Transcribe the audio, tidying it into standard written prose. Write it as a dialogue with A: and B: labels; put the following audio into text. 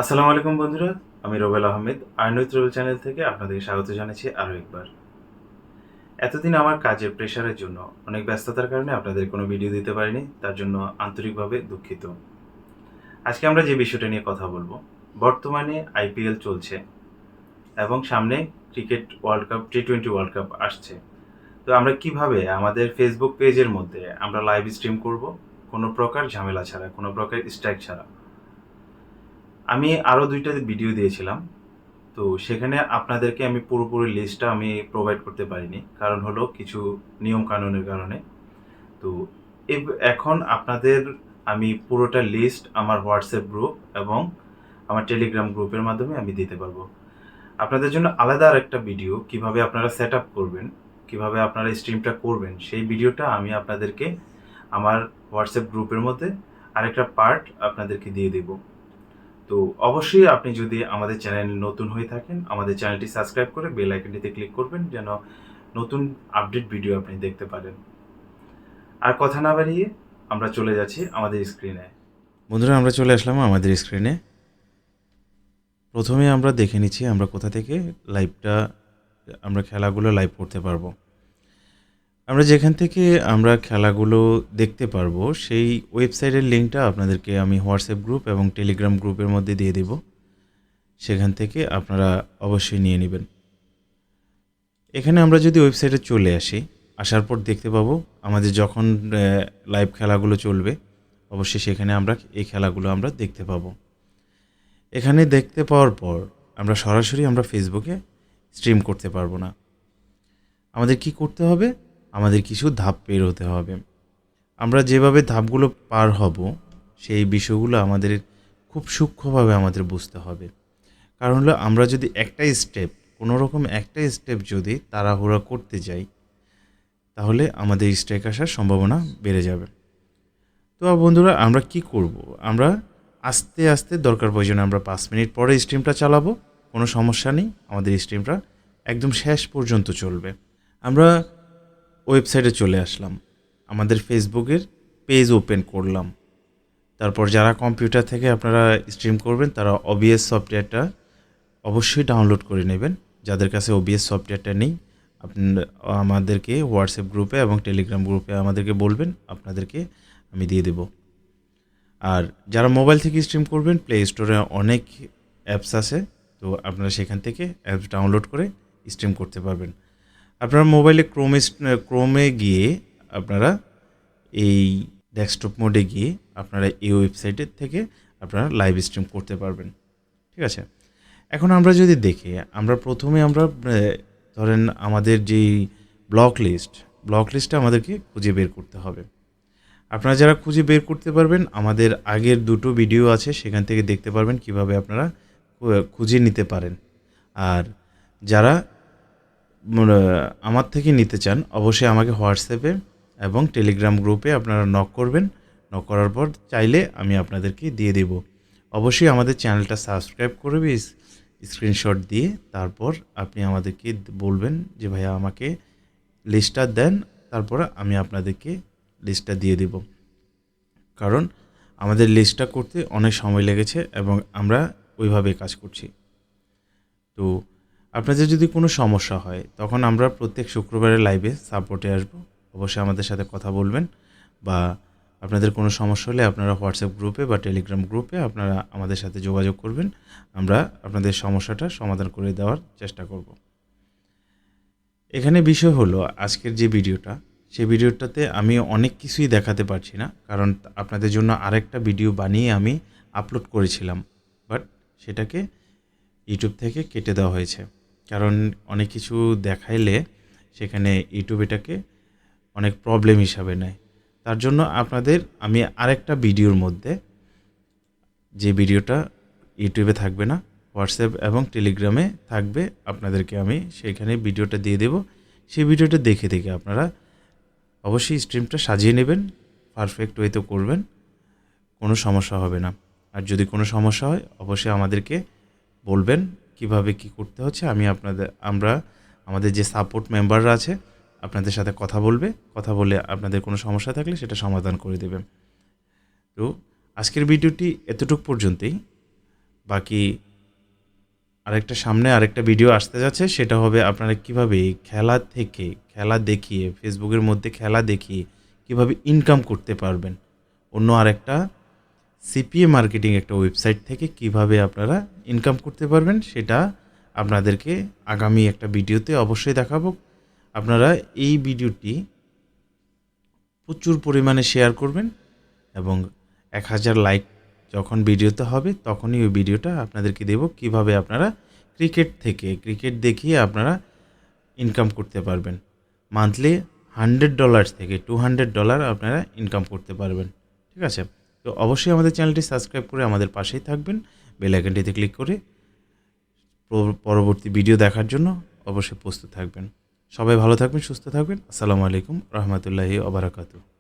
A: আসসালামু আলাইকুম বন্ধুরা, আমি রোবেল আহমেদ আর্নউইথ রোবেল চ্যানেল থেকে আপনাদেরকে স্বাগত জানাচ্ছি আরও একবার। এতদিন আমার কাজের প্রেশারের জন্য অনেক ব্যস্ততার কারণে আপনাদের কোনো ভিডিও দিতে পারিনি, তার জন্য আন্তরিকভাবে দুঃখিত। আজকে আমরা যে বিষয়টা নিয়ে কথা বলবো, বর্তমানে আইপিএল চলছে এবং সামনে ক্রিকেট ওয়ার্ল্ড কাপ টি-20 ওয়ার্ল্ড কাপ আসছে। তো আমরা কিভাবে আমাদের ফেসবুক পেজের মধ্যে আমরা লাইভ স্ট্রিম করব কোনো প্রকার ঝামেলা ছাড়া, কোনো প্রকার স্ট্রাইক ছাড়া। আমি আরও 2টা ভিডিও দিয়েছিলাম, তো সেখানে আপনাদেরকে আমি পুরোপুরি লিস্টটা আমি প্রোভাইড করতে পারিনি, কারণ হলো কিছু নিয়ম কানুনের কারণে। তো এখন আপনাদের আমি পুরোটা লিস্ট আমার হোয়াটসঅ্যাপ গ্রুপ এবং আমার টেলিগ্রাম গ্রুপের মাধ্যমে আমি দিতে পারবো। আপনাদের জন্য আলাদা আরেকটা ভিডিও কিভাবে আপনারা সেট আপ করবেন, কিভাবে আপনারা স্ট্রিমটা করবেন, সেই ভিডিওটা আমি আপনাদেরকে আমার হোয়াটসঅ্যাপ গ্রুপের মধ্যে আরেকটা পার্ট আপনাদেরকে দিয়ে দেবো। তো অবশ্যই আপনি যদি আমাদের চ্যানেল নতুন হয়ে থাকেন, আমাদের চ্যানেলটি সাবস্ক্রাইব করে বেল আইকনটিতে ক্লিক করবেন, যেন নতুন আপডেট ভিডিও আপনি দেখতে পারেন। আর কথা না বাড়িয়ে আমরা চলে যাচ্ছি আমাদের স্ক্রিনে। বন্ধুরা, আমরা চলে আসলাম আমাদের স্ক্রিনে। প্রথমে আমরা দেখে নিচ্ছি আমরা কোথা থেকে আমরা খেলাগুলো লাইভ করতে পারবো। আমরা যেখান থেকে আমরা খেলাগুলো দেখতে পারবো সেই ওয়েবসাইটের লিঙ্কটা আপনাদেরকে আমি হোয়াটসঅ্যাপ গ্রুপ এবং টেলিগ্রাম গ্রুপের মধ্যে দিয়ে দেব। সেখান থেকে আপনারা অবশ্যই নিয়ে নেবেন। এখানে আমরা যদি ওয়েবসাইটে চলে আসি, আসার পর দেখতে পাবো আমাদের যখন লাইভ খেলাগুলো চলবে, অবশ্যই সেখানে আমরা এই খেলাগুলো আমরা দেখতে পাবো। এখানে দেখতে পাওয়ার পর আমরা সরাসরি আমরা ফেসবুকে স্ট্রিম করতে পারবো না। আমাদের কি করতে হবে? আমাদের কিছু ধাপ পের হতে হবে। আমরা যেভাবে ধাপগুলো পার হব, সেই বিষয়গুলো আমাদের খুব সূক্ষ্মভাবে আমাদের বুঝতে হবে। কারণ হলো আমরা যদি কোনো রকম একটা স্টেপ যদি তাড়াহুড়া করতে যাই, তাহলে আমাদের স্ট্রাইক আসার সম্ভাবনা বেড়ে যাবে। তো বন্ধুরা, আমরা কি করব? আমরা আস্তে আস্তে দরকার প্রয়োজনে আমরা 5 মিনিট পরে স্ট্রিমটা চালাবো, কোনো সমস্যা নেই। আমাদের স্ট্রিমটা একদম শেষ পর্যন্ত চলবে। আমরা ওয়েবসাইটে চলে আসলাম, আমাদের ফেসবুকের পেজ ওপেন করলাম। তারপর যারা কম্পিউটার থেকে আপনারা স্ট্রিম করবেন, তারা ওবিএস সফটওয়্যারটা অবশ্যই ডাউনলোড করে নেবেন। যাদের কাছে ওবিএস সফটওয়্যারটা নেই, আপনারা আমাদেরকে হোয়াটসঅ্যাপ গ্রুপে এবং টেলিগ্রাম গ্রুপে আমাদেরকে বলবেন, আপনাদেরকে আমি দিয়ে দেব। আর যারা মোবাইল থেকে স্ট্রিম করবেন, প্লে স্টোরে অনেক অ্যাপস আছে, তো আপনারা সেখান থেকে অ্যাপস ডাউনলোড করে স্ট্রিম করতে পারবেন। আপনার মোবাইলে ক্রোমে গিয়ে আপনারা এই ডেস্কটপ মোডে গিয়ে আপনারা এই ওয়েবসাইটের থেকে আপনারা লাইভ স্ট্রিম করতে পারবেন। ঠিক আছে? এখন আমরা যদি দেখি, আমরা প্রথমে ধরেন আমাদের যেই ব্লক লিস্টটা আমাদেরকে খুঁজে বের করতে হবে। আপনারা যারা খুঁজে বের করতে পারবেন, আমাদের আগের 2টো ভিডিও আছে, সেখান থেকে দেখতে পারবেন কিভাবে আপনারা খুঁজে নিতে পারেন। আর যারা আমার থেকে নিতে চান, অবশ্যই আমাকে হোয়াটসঅ্যাপে এবং টেলিগ্রাম গ্রুপে আপনারা নক করবেন। নক করার পর চাইলে আমি আপনাদেরকে দিয়ে দেব। অবশ্যই আমাদের চ্যানেলটা সাবস্ক্রাইব করবে স্ক্রিনশট দিয়ে, তারপর আপনি আমাদেরকে বলবেন যে ভাইয়া আমাকে লিস্টটা দেন, তারপর আমি আপনাদেরকে লিস্টটা দিয়ে দেব। কারণ আমাদের লিস্টটা করতে অনেক সময় লেগেছে এবং আমরা ওইভাবে কাজ করছি। তো আপনাদের যদি কোনো সমস্যা হয়, তখন আমরা প্রত্যেক শুক্রবারে লাইভে সাপোর্টে আসব। অবশ্যই আমাদের সাথে কথা বলবেন, বা আপনাদের কোনো সমস্যা হলে আপনারা হোয়াটসঅ্যাপ গ্রুপে বা টেলিগ্রাম গ্রুপে আপনারা আমাদের সাথে যোগাযোগ করবেন। আমরা আপনাদের সমস্যাটা সমাধান করে দেওয়ার চেষ্টা করব। এখানে বিষয় হলো আজকের যে ভিডিওটা, সেই ভিডিওটাতে আমি অনেক কিছুই দেখাতে পারছি না, কারণ আপনাদের জন্য আরেকটা ভিডিও বানিয়ে আমি আপলোড করেছিলাম, বাট সেটাকে ইউটিউব থেকে কেটে দেওয়া হয়েছে। কারণ অনেক কিছু দেখাইলে সেখানে ইউটিউব এটাকে অনেক প্রবলেম হিসাবে নেয়। তার জন্য আমি আরেকটা ভিডিওর মধ্যে, যে ভিডিওটা ইউটিউবে থাকবে না, হোয়াটসঅ্যাপ এবং টেলিগ্রামে থাকবে, আপনাদেরকে আমি সেখানে ভিডিওটা দিয়ে দেব। সেই ভিডিওটা দেখে আপনারা অবশ্যই স্ট্রিমটা সাজিয়ে নেবেন, পারফেক্ট ওয়েতে করবেন, কোনো সমস্যা হবে না। আর যদি কোনো সমস্যা হয়, অবশ্যই আমাদেরকে বলবেন কিভাবে কি করতে হচ্ছে। আমরা আমাদের যে সাপোর্ট মেম্বাররা আছে আপনাদের সাথে কথা বলে আপনাদের কোনো সমস্যা থাকলে সেটা সমাধান করে দেবেন। তো আজকের ভিডিওটি এতটুকু পর্যন্তই। বাকি আরেকটা সামনে আরেকটা ভিডিও আসতে যাচ্ছে, সেটা হবে আপনারা কিভাবে এই খেলা থেকে, খেলা দেখিয়ে, ফেসবুকের মধ্যে খেলা দেখিয়ে কিভাবে ইনকাম করতে পারবেন। অন্য আরেকটা সিপিএ মার্কেটিং একটা ওয়েবসাইট থেকে কিভাবে আপনারা ইনকাম করতে পারবেন, সেটা আপনাদেরকে আগামী একটা ভিডিওতে অবশ্যই দেখাবো। আপনারা এই ভিডিওটি প্রচুর পরিমাণে শেয়ার করবেন এবং 1000 লাইক যখন ভিডিওতে হবে তখনই ওই ভিডিওটা আপনাদেরকে দেব, কিভাবে আপনারা ক্রিকেট দেখিয়ে আপনারা ইনকাম করতে পারবেন। মান্থলি $100 থেকে $200 আপনারা ইনকাম করতে পারবেন। ঠিক আছে? তো অবশ্যই আমাদের চ্যানেলটি সাবস্ক্রাইব করে আমাদের পাশেই থাকবেন। বেল আইকনটিতে ক্লিক করে পরবর্তী ভিডিও দেখার জন্য অবশ্যই প্রস্তুত থাকবেন। সবাই ভালো থাকবেন, সুস্থ থাকবেন। আসসালামু আলাইকুম রহমতুল্লাহি ওয়া বারাকাতুহু।